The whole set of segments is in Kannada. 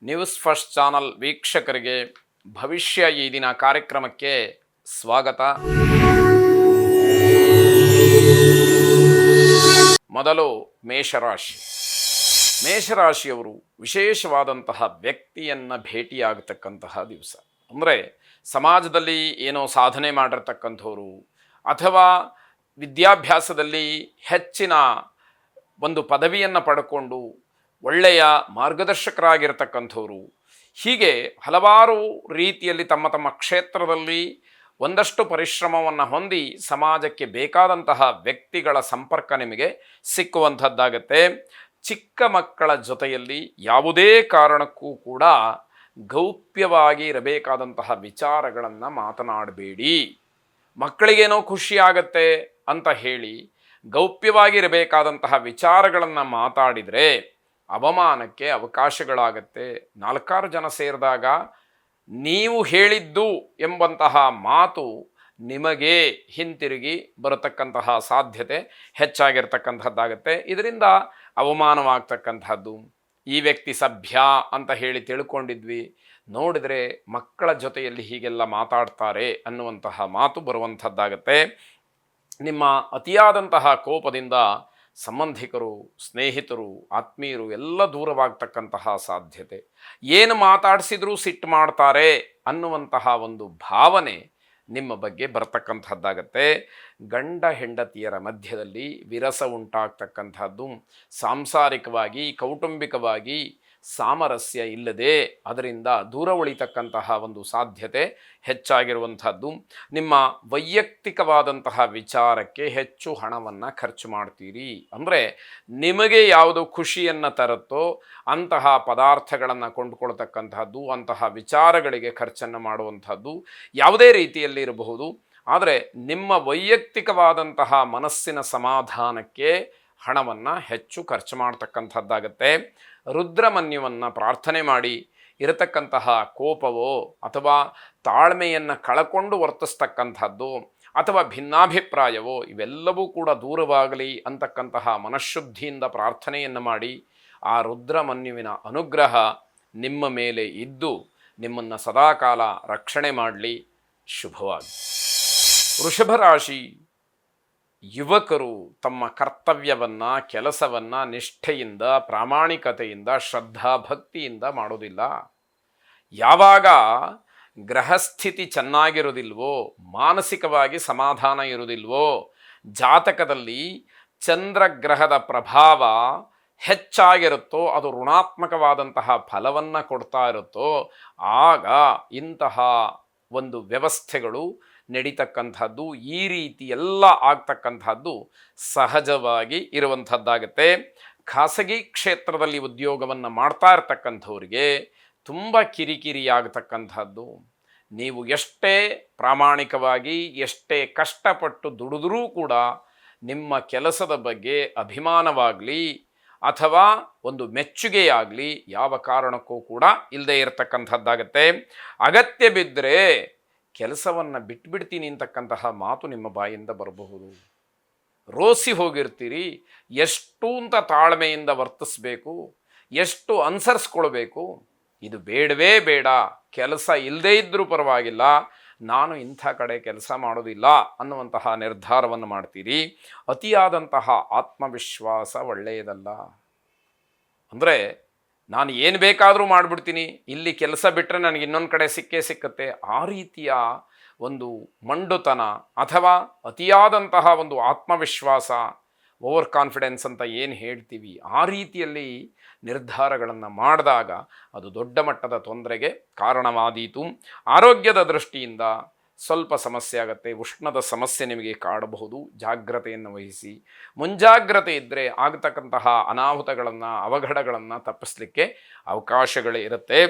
ನ್ಯೂಸ್ ಫಸ್ಟ್ ಚಾನಲ್ ವೀಕ್ಷಕರಿಗೆ ಭವಿಷ್ಯ ಈ ದಿನ ಕಾರ್ಯಕ್ರಮಕ್ಕೆ ಸ್ವಾಗತ. ಮೊದಲು ಮೇಷರಾಶಿ. ಮೇಷರಾಶಿಯವರು ವಿಶೇಷವಾದಂತಹ ವ್ಯಕ್ತಿಯನ್ನು ಭೇಟಿಯಾಗತಕ್ಕಂತಹ ದಿವಸ. ಅಂದರೆ ಸಮಾಜದಲ್ಲಿ ಏನೋ ಸಾಧನೆ ಮಾಡಿರ್ತಕ್ಕಂಥವ್ರು ಅಥವಾ ವಿದ್ಯಾಭ್ಯಾಸದಲ್ಲಿ ಹೆಚ್ಚಿನ ಒಂದು ಪದವಿಯನ್ನು ಪಡ್ಕೊಂಡು ಒಳ್ಳೆಯ ಮಾರ್ಗದರ್ಶಕರಾಗಿರ್ತಕ್ಕಂಥವ್ರು, ಹೀಗೆ ಹಲವಾರು ರೀತಿಯಲ್ಲಿ ತಮ್ಮ ತಮ್ಮ ಕ್ಷೇತ್ರದಲ್ಲಿ ಒಂದಷ್ಟು ಪರಿಶ್ರಮವನ್ನು ಹೊಂದಿ ಸಮಾಜಕ್ಕೆ ಬೇಕಾದಂತಹ ವ್ಯಕ್ತಿಗಳ ಸಂಪರ್ಕ ನಿಮಗೆ ಸಿಕ್ಕುವಂಥದ್ದಾಗತ್ತೆ. ಚಿಕ್ಕ ಮಕ್ಕಳ ಜೊತೆಯಲ್ಲಿ ಯಾವುದೇ ಕಾರಣಕ್ಕೂ ಕೂಡ ಗೌಪ್ಯವಾಗಿ ಇರಬೇಕಾದಂತಹ ವಿಚಾರಗಳನ್ನು ಮಾತನಾಡಬೇಡಿ. ಮಕ್ಕಳಿಗೇನೋ ಖುಷಿಯಾಗತ್ತೆ ಅಂತ ಹೇಳಿ ಗೌಪ್ಯವಾಗಿರಬೇಕಾದಂತಹ ವಿಚಾರಗಳನ್ನು ಮಾತಾಡಿದರೆ ಅವಮಾನಕ್ಕೆ ಅವಕಾಶಗಳಾಗತ್ತೆ. 4 ಜನ ಸೇರಿದಾಗ ನೀವು ಹೇಳಿದ್ದು ಎಂಬಂತಹ ಮಾತು ನಿಮಗೆ ಹಿಂತಿರುಗಿ ಬರತಕ್ಕಂತಹ ಸಾಧ್ಯತೆ ಹೆಚ್ಚಾಗಿರ್ತಕ್ಕಂಥದ್ದಾಗತ್ತೆ. ಇದರಿಂದ ಅವಮಾನವಾಗ್ತಕ್ಕಂಥದ್ದು. ಈ ವ್ಯಕ್ತಿ ಸಭ್ಯ ಅಂತ ಹೇಳಿ ತಿಳ್ಕೊಂಡಿದ್ವಿ, ನೋಡಿದರೆ ಮಕ್ಕಳ ಜೊತೆಯಲ್ಲಿ ಹೀಗೆಲ್ಲ ಮಾತಾಡ್ತಾರೆ ಅನ್ನುವಂತಹ ಮಾತು ಬರುವಂಥದ್ದಾಗತ್ತೆ. ನಿಮ್ಮ ಅತಿಯಾದಂತಹ ಕೋಪದಿಂದ ಸಂಬಂಧಿಕರು, ಸ್ನೇಹಿತರು, ಆತ್ಮೀಯರು ಎಲ್ಲ ದೂರವಾಗ್ತಕ್ಕಂತಹ ಸಾಧ್ಯತೆ. ಏನು ಮಾತಾಡಿಸಿದ್ರೂ ಸಿಟ್ಟು ಮಾಡ್ತಾರೆ ಅನ್ನುವಂತಹ ಒಂದು ಭಾವನೆ ನಿಮ್ಮ ಬಗ್ಗೆ ಬರ್ತಕ್ಕಂಥದ್ದಾಗತ್ತೆ. ಗಂಡ ಹೆಂಡತಿಯರ ಮಧ್ಯದಲ್ಲಿ ವಿರಸ ಉಂಟಾಗ್ತಕ್ಕಂಥದ್ದು, ಸಾಂಸಾರಿಕವಾಗಿ ಕೌಟುಂಬಿಕವಾಗಿ ಸಾಮರಸ್ಯ ಇಲ್ಲದೆ ಅದರಿಂದ ದೂರ ಉಳಿತಕ್ಕಂತಹ ಒಂದು ಸಾಧ್ಯತೆ ಹೆಚ್ಚಾಗಿರುವಂಥದ್ದು. ನಿಮ್ಮ ವೈಯಕ್ತಿಕವಾದಂತಹ ವಿಚಾರಕ್ಕೆ ಹೆಚ್ಚು ಹಣವನ್ನು ಖರ್ಚು ಮಾಡ್ತೀರಿ. ಅಂದರೆ ನಿಮಗೆ ಯಾವುದು ಖುಷಿಯನ್ನು ತರುತ್ತೋ ಅಂತಹ ಪದಾರ್ಥಗಳನ್ನು ಕೊಂಡುಕೊಳ್ತಕ್ಕಂತಹದ್ದು, ಅಂತಹ ವಿಚಾರಗಳಿಗೆ ಖರ್ಚನ್ನು ಮಾಡುವಂಥದ್ದು ಯಾವುದೇ ರೀತಿಯಲ್ಲಿ ಇರಬಹುದು. ಆದರೆ ನಿಮ್ಮ ವೈಯಕ್ತಿಕವಾದಂತಹ ಮನಸ್ಸಿನ ಸಮಾಧಾನಕ್ಕೆ ಹಣವನ್ನು ಹೆಚ್ಚು ಖರ್ಚು ಮಾಡ್ತಕ್ಕಂಥದ್ದಾಗತ್ತೆ. ರುದ್ರಮನ್ಯುವನ್ನು ಪ್ರಾರ್ಥನೆ ಮಾಡಿ ಇರತಕ್ಕಂತಹ ಕೋಪವೋ ಅಥವಾ ತಾಳ್ಮೆಯನ್ನು ಕಳಕೊಂಡು ವರ್ತಿಸ್ತಕ್ಕಂಥದ್ದು ಅಥವಾ ಭಿನ್ನಾಭಿಪ್ರಾಯವೋ ಇವೆಲ್ಲವೂ ಕೂಡ ದೂರವಾಗಲಿ ಅಂತಕ್ಕಂತಹ ಮನಃಶುದ್ಧಿಯಿಂದ ಪ್ರಾರ್ಥನೆಯನ್ನು ಮಾಡಿ ಆ ರುದ್ರಮನ್ಯುವಿನ ಅನುಗ್ರಹ ನಿಮ್ಮ ಮೇಲೆ ಇದ್ದು ನಿಮ್ಮನ್ನು ಸದಾಕಾಲ ರಕ್ಷಣೆ ಮಾಡಲಿ. ಶುಭವಾಗಿ. ವೃಷಭ ರಾಶಿ. ಯುವಕರು ತಮ್ಮ ಕರ್ತವ್ಯವನ್ನು, ಕೆಲಸವನ್ನು ನಿಷ್ಠೆಯಿಂದ, ಪ್ರಾಮಾಣಿಕತೆಯಿಂದ, ಶ್ರದ್ಧಾ ಭಕ್ತಿಯಿಂದ ಮಾಡೋದಿಲ್ಲ. ಯಾವಾಗ ಗ್ರಹಸ್ಥಿತಿ ಚೆನ್ನಾಗಿರೋದಿಲ್ವೋ, ಮಾನಸಿಕವಾಗಿ ಸಮಾಧಾನ ಇರೋದಿಲ್ವೋ, ಜಾತಕದಲ್ಲಿ ಚಂದ್ರಗ್ರಹದ ಪ್ರಭಾವ ಹೆಚ್ಚಾಗಿರುತ್ತೋ, ಅದು ಋಣಾತ್ಮಕವಾದಂತಹ ಫಲವನ್ನು ಕೊಡ್ತಾ ಇರುತ್ತೋ, ಆಗ ಇಂತಹ ಒಂದು ವ್ಯವಸ್ಥೆಗಳು ನಡೀತಕ್ಕಂಥದ್ದು, ಈ ರೀತಿ ಎಲ್ಲ ಆಗ್ತಕ್ಕಂಥದ್ದು ಸಹಜವಾಗಿ ಇರುವಂಥದ್ದಾಗತ್ತೆ. ಖಾಸಗಿ ಕ್ಷೇತ್ರದಲ್ಲಿ ಉದ್ಯೋಗವನ್ನು ಮಾಡ್ತಾ ಇರ್ತಕ್ಕಂಥವ್ರಿಗೆ ತುಂಬ ಕಿರಿಕಿರಿ ಆಗತಕ್ಕಂಥದ್ದು. ನೀವು ಎಷ್ಟೇ ಪ್ರಾಮಾಣಿಕವಾಗಿ ಎಷ್ಟೇ ಕಷ್ಟಪಟ್ಟು ದುಡಿದ್ರೂ ಕೂಡ ನಿಮ್ಮ ಕೆಲಸದ ಬಗ್ಗೆ ಅಭಿಮಾನವಾಗಲಿ ಅಥವಾ ಒಂದು ಮೆಚ್ಚುಗೆಯಾಗಲಿ ಯಾವ ಕಾರಣಕ್ಕೂ ಕೂಡ ಇಲ್ಲದೆ ಇರತಕ್ಕಂಥದ್ದಾಗತ್ತೆ. ಅಗತ್ಯ ಬಿದ್ದರೆ ಕೆಲಸವನ್ನು ಬಿಟ್ಬಿಡ್ತೀನಿ ಅಂತಕ್ಕಂತಹ ಮಾತು ನಿಮ್ಮ ಬಾಯಿಂದ ಬರಬಹುದು. ರೋಸಿ ಹೋಗಿರ್ತೀರಿ. ಎಷ್ಟು ಅಂತ ತಾಳ್ಮೆಯಿಂದ ವರ್ತಿಸಬೇಕು, ಎಷ್ಟು ಅನುಸರಿಸ್ಕೊಳ್ಬೇಕು, ಇದು ಬೇಡವೇ ಬೇಡ, ಕೆಲಸ ಇಲ್ಲದೇ ಇದ್ದರೂ ಪರವಾಗಿಲ್ಲ, ನಾನು ಇಂಥ ಕಡೆ ಕೆಲಸ ಮಾಡೋದಿಲ್ಲ ಅನ್ನುವಂತಹ ನಿರ್ಧಾರವನ್ನು ಮಾಡ್ತೀರಿ. ಅತಿಯಾದಂತಹ ಆತ್ಮವಿಶ್ವಾಸ ಒಳ್ಳೆಯದಲ್ಲ. ಅಂದರೆ ನಾನು ಏನು ಬೇಕಾದರೂ ಮಾಡಿಬಿಡ್ತೀನಿ, ಇಲ್ಲಿ ಕೆಲಸ ಬಿಟ್ಟರೆ ನನಗೆ ಇನ್ನೊಂದು ಕಡೆ ಸಿಕ್ಕತ್ತೆ, ಆ ರೀತಿಯ ಒಂದು ಮಂಡುತನ ಅಥವಾ ಅತಿಯಾದಂತಹ ಒಂದು ಆತ್ಮವಿಶ್ವಾಸ, ಓವರ್ ಕಾನ್ಫಿಡೆನ್ಸ್ ಅಂತ ಏನು ಹೇಳ್ತೀವಿ, ಆ ರೀತಿಯಲ್ಲಿ ನಿರ್ಧಾರಗಳನ್ನು ಮಾಡಿದಾಗ ಅದು ದೊಡ್ಡ ಮಟ್ಟದ ತೊಂದರೆಗೆ ಕಾರಣವಾದೀತು. ಆರೋಗ್ಯದ ದೃಷ್ಟಿಯಿಂದ ಸ್ವಲ್ಪ ಸಮಸ್ಯೆ ಆಗುತ್ತೆ. ಉಷ್ಣದ ಸಮಸ್ಯೆ ನಿಮಗೆ ಕಾಡಬಹುದು. ಜಾಗ್ರತೆಯನ್ನು ವಹಿಸಿ. ಮುಂಜಾಗ್ರತೆ ಇದ್ದರೆ ಆಗತಕ್ಕಂತಹ ಅನಾಹುತಗಳನ್ನು, ಅವಘಡಗಳನ್ನು ತಪ್ಪಿಸಲಿಕ್ಕೆ ಅವಕಾಶಗಳೇ ಇರುತ್ತೆ.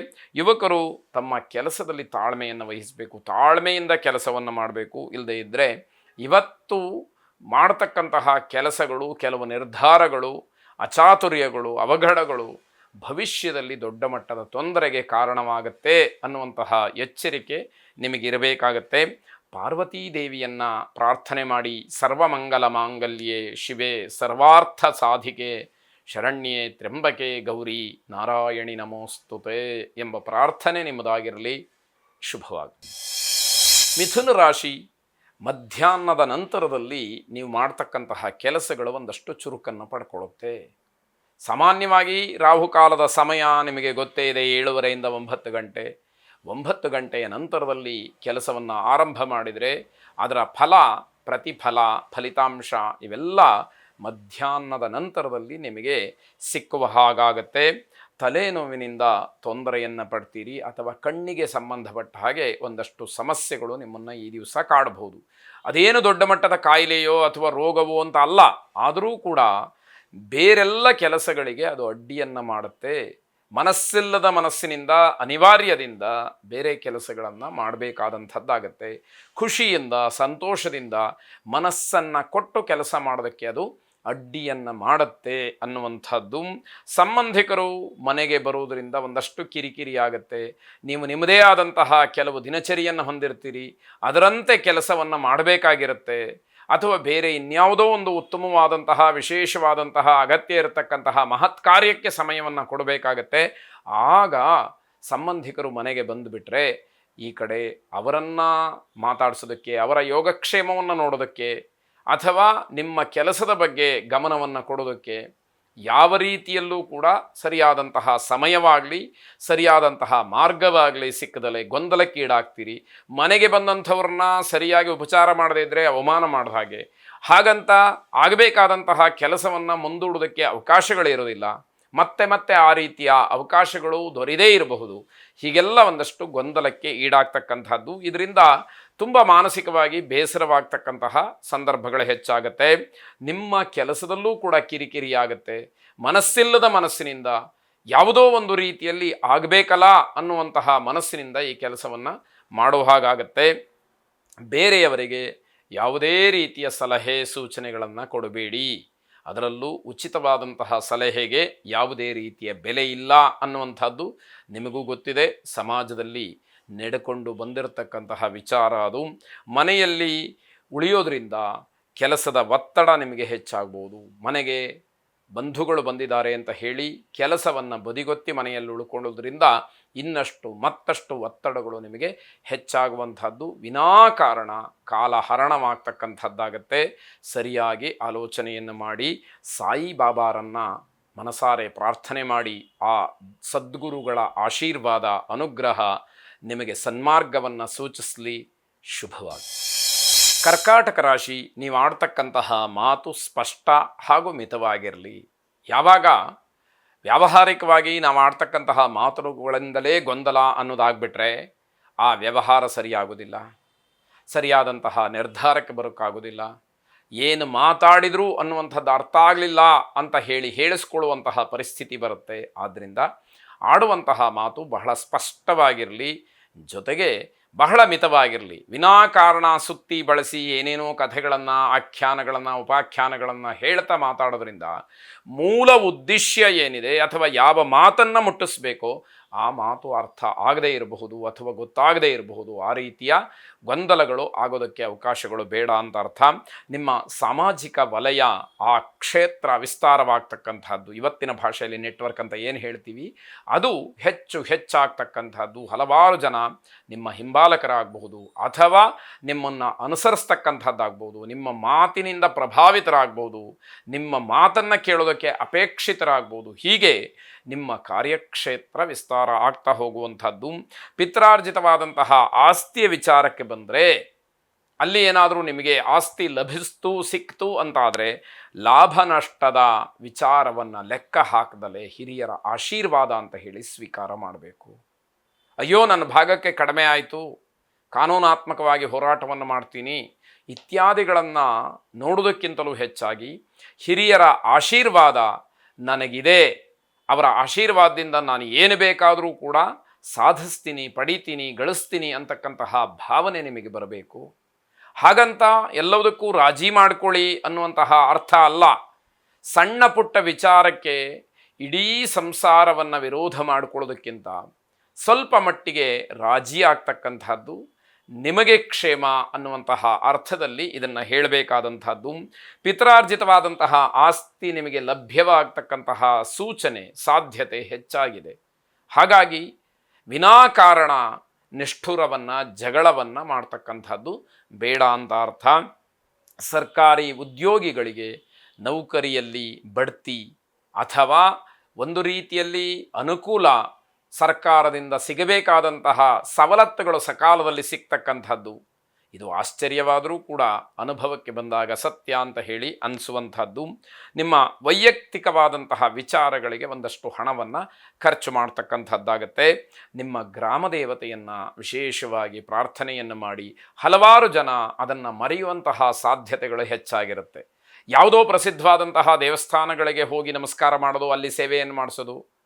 ಯುವಕರು ತಮ್ಮ ಕೆಲಸದಲ್ಲಿ ತಾಳ್ಮೆಯನ್ನು ವಹಿಸಬೇಕು. ತಾಳ್ಮೆಯಿಂದ ಕೆಲಸವನ್ನು ಮಾಡಬೇಕು. ಇಲ್ಲದೇ ಇದ್ದರೆ ಇವತ್ತು ಮಾಡ್ತಕ್ಕಂತಹ ಕೆಲಸಗಳು, ಕೆಲವು ನಿರ್ಧಾರಗಳು, ಅಚಾತುರ್ಯಗಳು, ಅವಘಡಗಳು ಭವಿಷ್ಯದಲ್ಲಿ ದೊಡ್ಡ ಮಟ್ಟದ ತೊಂದರೆಗೆ ಕಾರಣವಾಗುತ್ತೆ ಅನ್ನುವಂತಹ ಎಚ್ಚರಿಕೆ ನಿಮಗಿರಬೇಕಾಗತ್ತೆ. ಪಾರ್ವತೀ ದೇವಿಯನ್ನು ಪ್ರಾರ್ಥನೆ ಮಾಡಿ ಸರ್ವಮಂಗಲ ಮಾಂಗಲ್ಯೆ ಶಿವೆ ಸರ್ವಾರ್ಥ ಸಾಧಿಕೆ ಶರಣ್ಯೇ ತ್ರ್ಯಂಬಕೆ ಗೌರಿ ನಾರಾಯಣಿ ನಮೋಸ್ತುತೆ ಎಂಬ ಪ್ರಾರ್ಥನೆ ನಿಮ್ಮದಾಗಿರಲಿ. ಶುಭವಾಗಲಿ. ಮಿಥುನ ರಾಶಿ, ಮಧ್ಯಾಹ್ನದ ನಂತರದಲ್ಲಿ ನೀವು ಮಾಡ್ತಕ್ಕಂತಹ ಕೆಲಸಗಳು ಒಂದಷ್ಟು ಚುರುಕನ್ನು ಪಡ್ಕೊಳ್ಳುತ್ತೆ. ಸಾಮಾನ್ಯವಾಗಿ ರಾಹುಕಾಲದ ಸಮಯ ನಿಮಗೆ ಗೊತ್ತೇ ಇದೆ, 7:30 9 ಗಂಟೆ. 9 ಗಂಟೆಯ ನಂತರದಲ್ಲಿ ಕೆಲಸವನ್ನು ಆರಂಭ ಮಾಡಿದರೆ ಅದರ ಫಲ, ಪ್ರತಿಫಲ, ಫಲಿತಾಂಶ ಇವೆಲ್ಲ ಮಧ್ಯಾಹ್ನದ ನಂತರದಲ್ಲಿ ನಿಮಗೆ ಸಿಕ್ಕುವ ಹಾಗಾಗತ್ತೆ. ತಲೆನೋವಿನಿಂದ ತೊಂದರೆಯನ್ನು ಪಡ್ತೀರಿ ಅಥವಾ ಕಣ್ಣಿಗೆ ಸಂಬಂಧಪಟ್ಟ ಹಾಗೆ ಒಂದಷ್ಟು ಸಮಸ್ಯೆಗಳು ನಿಮ್ಮನ್ನು ಈ ದಿವಸ ಕಾಡಬಹುದು. ಅದೇನು ದೊಡ್ಡ ಮಟ್ಟದ ಕಾಯಿಲೆಯೋ ಅಥವಾ ರೋಗವೋ ಅಂತ ಅಲ್ಲ, ಆದರೂ ಕೂಡ ಬೇರೆಲ್ಲ ಕೆಲಸಗಳಿಗೆ ಅದು ಅಡ್ಡಿಯನ್ನು ಮಾಡುತ್ತೆ. ಮನಸ್ಸಿಲ್ಲದ ಮನಸ್ಸಿನಿಂದ, ಅನಿವಾರ್ಯದಿಂದ ಬೇರೆ ಕೆಲಸಗಳನ್ನು ಮಾಡಬೇಕಾದಂಥದ್ದಾಗತ್ತೆ. ಖುಷಿಯಿಂದ, ಸಂತೋಷದಿಂದ ಮನಸ್ಸನ್ನು ಕೊಟ್ಟು ಕೆಲಸ ಮಾಡೋದಕ್ಕೆ ಅದು ಅಡ್ಡಿಯನ್ನು ಮಾಡುತ್ತೆ ಅನ್ನುವಂಥದ್ದು. ಸಂಬಂಧಿಕರು ಮನೆಗೆ ಬರುವುದರಿಂದ ಒಂದಷ್ಟು ಕಿರಿಕಿರಿ ಆಗುತ್ತೆ. ನೀವು ನಿಮ್ಮದೇ ಆದಂತಹ ಕೆಲವು ದಿನಚರಿಯನ್ನು ಹೊಂದಿರ್ತೀರಿ, ಅದರಂತೆ ಕೆಲಸವನ್ನು ಮಾಡಬೇಕಾಗಿರುತ್ತೆ. ಅಥವಾ ಬೇರೆ ಇನ್ಯಾವುದೋ ಒಂದು ಉತ್ತಮವಾದಂತಹ, ವಿಶೇಷವಾದಂತಹ, ಅಗತ್ಯ ಇರತಕ್ಕಂತಹ ಮಹತ್ ಕಾರ್ಯಕ್ಕೆ ಸಮಯವನ್ನು ಕೊಡಬೇಕಾಗತ್ತೆ. ಆಗ ಸಂಬಂಧಿಕರು ಮನೆಗೆ ಬಂದುಬಿಟ್ರೆ ಈ ಕಡೆ ಅವರನ್ನು ಮಾತಾಡಿಸೋದಕ್ಕೆ, ಅವರ ಯೋಗಕ್ಷೇಮವನ್ನು ನೋಡೋದಕ್ಕೆ ಅಥವಾ ನಿಮ್ಮ ಕೆಲಸದ ಬಗ್ಗೆ ಗಮನವನ್ನು ಕೊಡೋದಕ್ಕೆ ಯಾವ ರೀತಿಯಲ್ಲೂ ಕೂಡ ಸರಿಯಾದಂತಹ ಸಮಯವಾಗಲಿ, ಸರಿಯಾದಂತಹ ಮಾರ್ಗವಾಗಲಿ ಸಿಕ್ಕದಲ್ಲೇ ಗೊಂದಲಕ್ಕೀಡಾಗ್ತೀರಿ. ಮನೆಗೆ ಬಂದಂಥವ್ರನ್ನ ಸರಿಯಾಗಿ ಉಪಚಾರ ಮಾಡದೇ ಇದ್ದರೆ ಅವಮಾನ ಮಾಡಿದ ಹಾಗೆ. ಹಾಗಂತ ಆಗಬೇಕಾದಂತಹ ಕೆಲಸವನ್ನು ಮುಂದೂಡೋದಕ್ಕೆ ಅವಕಾಶಗಳಿರೋದಿಲ್ಲ. ಮತ್ತೆ ಮತ್ತೆ ಆ ರೀತಿಯ ಅವಕಾಶಗಳು ದೊರೆಯದೇ ಇರಬಹುದು. ಹೀಗೆಲ್ಲ ಒಂದಷ್ಟು ಗೊಂದಲಕ್ಕೆ ಈಡಾಗ್ತಕ್ಕಂಥದ್ದು. ಇದರಿಂದ ತುಂಬ ಮಾನಸಿಕವಾಗಿ ಬೇಸರವಾಗ್ತಕ್ಕಂತಹ ಸಂದರ್ಭಗಳು ಹೆಚ್ಚಾಗತ್ತೆ. ನಿಮ್ಮ ಕೆಲಸದಲ್ಲೂ ಕೂಡ ಕಿರಿಕಿರಿ ಆಗುತ್ತೆ. ಮನಸ್ಸಿಲ್ಲದ ಮನಸ್ಸಿನಿಂದ, ಯಾವುದೋ ಒಂದು ರೀತಿಯಲ್ಲಿ ಆಗಬೇಕಲ್ಲ ಅನ್ನುವಂತಹ ಮನಸ್ಸಿನಿಂದ ಈ ಕೆಲಸವನ್ನು ಮಾಡೋ ಹಾಗಾಗತ್ತೆ. ಬೇರೆಯವರಿಗೆ ಯಾವುದೇ ರೀತಿಯ ಸಲಹೆ ಸೂಚನೆಗಳನ್ನು ಕೊಡಬೇಡಿ. ಅದರಲ್ಲೂ ಉಚಿತವಾದಂತಹ ಸಲಹೆಗೆ ಯಾವುದೇ ರೀತಿಯ ಬೆಲೆ ಇಲ್ಲ ಅನ್ನುವಂಥದ್ದು ನಿಮಗೂ ಗೊತ್ತಿದೆ. ಸಮಾಜದಲ್ಲಿ ನಡೆಕೊಂಡು ಬಂದಿರತಕ್ಕಂತಹ ವಿಚಾರ ಅದು. ಮನೆಯಲ್ಲಿ ಉಳಿಯೋದ್ರಿಂದ ಕೆಲಸದ ಒತ್ತಡ ನಿಮಗೆ ಹೆಚ್ಚಾಗ್ಬೋದು. ಮನೆಗೆ ಬಂಧುಗಳು ಬಂದಿದ್ದಾರೆ ಅಂತ ಹೇಳಿ ಕೆಲಸವನ್ನು ಬದಿಗೊತ್ತಿ ಮನೆಯಲ್ಲಿ ಉಳ್ಕೊಳ್ಳೋದ್ರಿಂದ ಮತ್ತಷ್ಟು ಒತ್ತಡಗಳು ನಿಮಗೆ ಹೆಚ್ಚಾಗುವಂಥದ್ದು. ವಿನಾಕಾರಣ ಕಾಲಹರಣವಾಗ್ತಕ್ಕಂಥದ್ದಾಗತ್ತೆ. ಸರಿಯಾಗಿ ಆಲೋಚನೆಯನ್ನು ಮಾಡಿ ಸಾಯಿಬಾಬಾರನ್ನು ಮನಸಾರೆ ಪ್ರಾರ್ಥನೆ ಮಾಡಿ ಆ ಸದ್ಗುರುಗಳ ಆಶೀರ್ವಾದ, ಅನುಗ್ರಹ ನಿಮಗೆ ಸನ್ಮಾರ್ಗವನ್ನು ಸೂಚಿಸಲಿ. ಶುಭವಾಗಿ. ಕರ್ಕಾಟಕ ರಾಶಿ, ನೀವು ಆಡ್ತಕ್ಕಂತಹ ಮಾತು ಸ್ಪಷ್ಟ ಹಾಗೂ ಮಿತವಾಗಿರಲಿ. ಯಾವಾಗ ವ್ಯಾವಹಾರಿಕವಾಗಿ ನಾವು ಆಡ್ತಕ್ಕಂತಹ ಮಾತುಗಳಿಂದಲೇ ಗೊಂದಲ ಅನ್ನೋದಾಗ್ಬಿಟ್ರೆ ಆ ವ್ಯವಹಾರ ಸರಿಯಾಗೋದಿಲ್ಲ, ಸರಿಯಾದಂತಹ ನಿರ್ಧಾರಕ್ಕೆ ಬರೋಕ್ಕಾಗೋದಿಲ್ಲ. ಏನು ಮಾತಾಡಿದ್ರು ಅನ್ನುವಂಥದ್ದು ಅರ್ಥ ಆಗಲಿಲ್ಲ ಅಂತ ಹೇಳಿಸ್ಕೊಳ್ಳುವಂತಹ ಪರಿಸ್ಥಿತಿ ಬರುತ್ತೆ. ಆದ್ದರಿಂದ ಆಡುವಂತಹ ಮಾತು ಬಹಳ ಸ್ಪಷ್ಟವಾಗಿರಲಿ, ಜೊತೆಗೆ ಬಹಳ ಮಿತವಾಗಿರಲಿ. ವಿನಾಕಾರಣ ಸುತ್ತಿ ಬಳಸಿ ಏನೇನೋ ಕಥೆಗಳನ್ನು, ಆಖ್ಯಾನಗಳನ್ನು, ಉಪಾಖ್ಯಾನಗಳನ್ನು ಹೇಳ್ತಾ ಮಾತಾಡೋದ್ರಿಂದ ಮೂಲ ಉದ್ದೇಶ ಏನಿದೆ ಅಥವಾ ಯಾವ ಮಾತನ್ನು ಮುಟ್ಟಿಸ್ಬೇಕೋ ಆ ಮಾತು ಅರ್ಥ ಆಗದೇ ಇರಬಹುದು ಅಥವಾ ಗೊತ್ತಾಗದೇ ಇರಬಹುದು. ಆ ರೀತಿಯ ಗೊಂದಲಗಳು ಆಗೋದಕ್ಕೆ ಅವಕಾಶಗಳು ಬೇಡ ಅಂತ ಅರ್ಥ. ನಿಮ್ಮ ಸಾಮಾಜಿಕ ವಲಯ, ಆ ಕ್ಷೇತ್ರ ವಿಸ್ತಾರವಾಗ್ತಕ್ಕಂಥದ್ದು, ಇವತ್ತಿನ ಭಾಷೆಯಲ್ಲಿ ನೆಟ್ವರ್ಕ್ ಅಂತ ಏನು ಹೇಳ್ತೀವಿ, ಅದು ಹೆಚ್ಚಾಗ್ತಕ್ಕಂಥದ್ದು. ಹಲವಾರು ಜನ ನಿಮ್ಮ ಹಿಂಬಾಲಕರಾಗಬಹುದು ಅಥವಾ ನಿಮ್ಮನ್ನು ಅನುಸರಿಸ್ತಕ್ಕಂಥದ್ದಾಗ್ಬೋದು, ನಿಮ್ಮ ಮಾತಿನಿಂದ ಪ್ರಭಾವಿತರಾಗ್ಬೋದು, ನಿಮ್ಮ ಮಾತನ್ನು ಕೇಳೋದಕ್ಕೆ ಅಪೇಕ್ಷಿತರಾಗ್ಬೋದು. ಹೀಗೆ ನಿಮ್ಮ ಕಾರ್ಯಕ್ಷೇತ್ರ ವಿಸ್ತಾರ ಆಗ್ತಾ ಹೋಗುವಂಥದ್ದು. ಪಿತ್ರಾರ್ಜಿತವಾದಂತಹ ಆಸ್ತಿಯ ವಿಚಾರಕ್ಕೆ ಬಂದರೆ ಅಲ್ಲಿ ಏನಾದರೂ ನಿಮಗೆ ಆಸ್ತಿ ಸಿಕ್ತು ಅಂತಾದರೆ ಲಾಭ ನಷ್ಟದ ವಿಚಾರವನ್ನು ಲೆಕ್ಕ ಹಾಕದಲೇ ಹಿರಿಯರ ಆಶೀರ್ವಾದ ಅಂತ ಹೇಳಿ ಸ್ವೀಕಾರ ಮಾಡಬೇಕು. ಅಯ್ಯೋ ನನ್ನ ಭಾಗಕ್ಕೆ ಕಡಿಮೆ ಆಯಿತು, ಕಾನೂನಾತ್ಮಕವಾಗಿ ಹೋರಾಟವನ್ನು ಮಾಡ್ತೀನಿ ಇತ್ಯಾದಿಗಳನ್ನು ನೋಡೋದಕ್ಕಿಂತಲೂ ಹೆಚ್ಚಾಗಿ ಹಿರಿಯರ ಆಶೀರ್ವಾದ ನನಗಿದೆ, ಅವರ ಆಶೀರ್ವಾದದಿಂದ ನಾನು ಏನು ಬೇಕಾದರೂ ಕೂಡ ಸಾಧಿಸ್ತೀನಿ, ಪಡಿತೀನಿ, ಗಳಿಸ್ತೀನಿ ಅಂತಕ್ಕಂತಹ ಭಾವನೆ ನಿಮಗೆ ಬರಬೇಕು. ಹಾಗಂತ ಎಲ್ಲದಕ್ಕೂ ರಾಜಿ ಮಾಡಿಕೊಳ್ಳಿ ಅನ್ನುವಂತಹ ಅರ್ಥ ಅಲ್ಲ. ಸಣ್ಣ ಪುಟ್ಟ ವಿಚಾರಕ್ಕೆ ಇಡೀ ಸಂಸಾರವನ್ನು ವಿರೋಧ ಮಾಡಿಕೊಳ್ಳೋದಕ್ಕಿಂತ ಸ್ವಲ್ಪ ಮಟ್ಟಿಗೆ ರಾಜಿ ಆಗ್ತಕ್ಕಂಥದ್ದು ನಿಮಗೆ ಕ್ಷೇಮ ಅನ್ನುವಂತಹ ಅರ್ಥದಲ್ಲಿ ಇದನ್ನು ಹೇಳಬೇಕಾದಂತಹದ್ದು. ಪಿತ್ರಾರ್ಜಿತವಾದಂತಹ ಆಸ್ತಿ ನಿಮಗೆ ಲಭ್ಯವಾಗತಕ್ಕಂತಹ ಸೂಚನೆ ಸಾಧ್ಯತೆ ಹೆಚ್ಚಾಗಿದೆ. ಹಾಗಾಗಿ ವಿನಾಕಾರಣ ನಿಷ್ಠುರವನ್ನು ಜಗಳವನ್ನು ಮಾಡ್ತಕ್ಕಂಥದ್ದು ಬೇಡ ಅಂತ ಅರ್ಥ. ಸರ್ಕಾರಿ ಉದ್ಯೋಗಿಗಳಿಗೆ ನೌಕರಿಯಲ್ಲಿ ಬಡ್ತಿ ಅಥವಾ ಒಂದು ರೀತಿಯಲ್ಲಿ ಅನುಕೂಲ, ಸರ್ಕಾರದಿಂದ ಸಿಗಬೇಕಾದಂತಹ ಸವಲತ್ತುಗಳು ಸಕಾಲದಲ್ಲಿ ಸಿಗ್ತಕ್ಕಂಥದ್ದು, ಇದು ಆಶ್ಚರ್ಯವಾದರೂ ಕೂಡ ಅನುಭವಕ್ಕೆ ಬಂದಾಗ ಸತ್ಯ ಅಂತ ಹೇಳಿ ಅನಿಸುವಂಥದ್ದು. ನಿಮ್ಮ ವೈಯಕ್ತಿಕವಾದಂತಹ ವಿಚಾರಗಳಿಗೆ ಒಂದಷ್ಟು ಹಣವನ್ನು ಖರ್ಚು ಮಾಡ್ತಕ್ಕಂಥದ್ದಾಗತ್ತೆ. ನಿಮ್ಮ ಗ್ರಾಮ ದೇವತೆಯನ್ನು ವಿಶೇಷವಾಗಿ ಪ್ರಾರ್ಥನೆಯನ್ನು ಮಾಡಿ, ಹಲವಾರು ಜನ ಅದನ್ನು ಮರೆಯುವಂತಹ ಸಾಧ್ಯತೆಗಳು ಹೆಚ್ಚಾಗಿರುತ್ತೆ. ಯಾವುದೋ ಪ್ರಸಿದ್ಧವಾದಂತಹ ದೇವಸ್ಥಾನಗಳಿಗೆ ಹೋಗಿ ನಮಸ್ಕಾರ ಮಾಡೋದು, ಅಲ್ಲಿ ಸೇವೆಯನ್ನು ಮಾಡಿಸೋದು,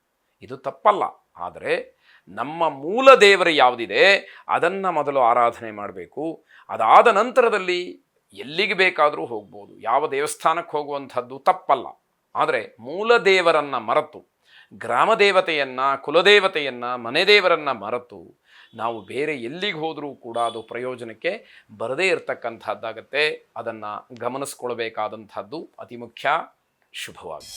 ಇದು ತಪ್ಪಲ್ಲ. ಆದರೆ ನಮ್ಮ ಮೂಲ ದೇವರು ಯಾವುದಿದೆ ಅದನ್ನು ಮೊದಲು ಆರಾಧನೆ ಮಾಡಬೇಕು. ಅದಾದ ನಂತರದಲ್ಲಿ ಎಲ್ಲಿಗೆ ಬೇಕಾದರೂ ಹೋಗ್ಬೋದು, ಯಾವ ದೇವಸ್ಥಾನಕ್ಕೆ ಹೋಗುವಂಥದ್ದು ತಪ್ಪಲ್ಲ. ಆದರೆ ಮೂಲ ದೇವರನ್ನು ಮರೆತು, ಗ್ರಾಮ ದೇವತೆಯನ್ನು, ಕುಲದೇವತೆಯನ್ನು, ಮನೆ ದೇವರನ್ನು ಮರೆತು ನಾವು ಬೇರೆ ಎಲ್ಲಿಗೆ ಹೋದರೂ ಕೂಡ ಅದು ಪ್ರಯೋಜನಕ್ಕೆ ಬರದೇ ಇರತಕ್ಕಂಥದ್ದಾಗತ್ತೆ. ಅದನ್ನು ಗಮನಿಸ್ಕೊಳ್ಬೇಕಾದಂಥದ್ದು ಅತಿ ಮುಖ್ಯ. ಶುಭವಾಗಿ.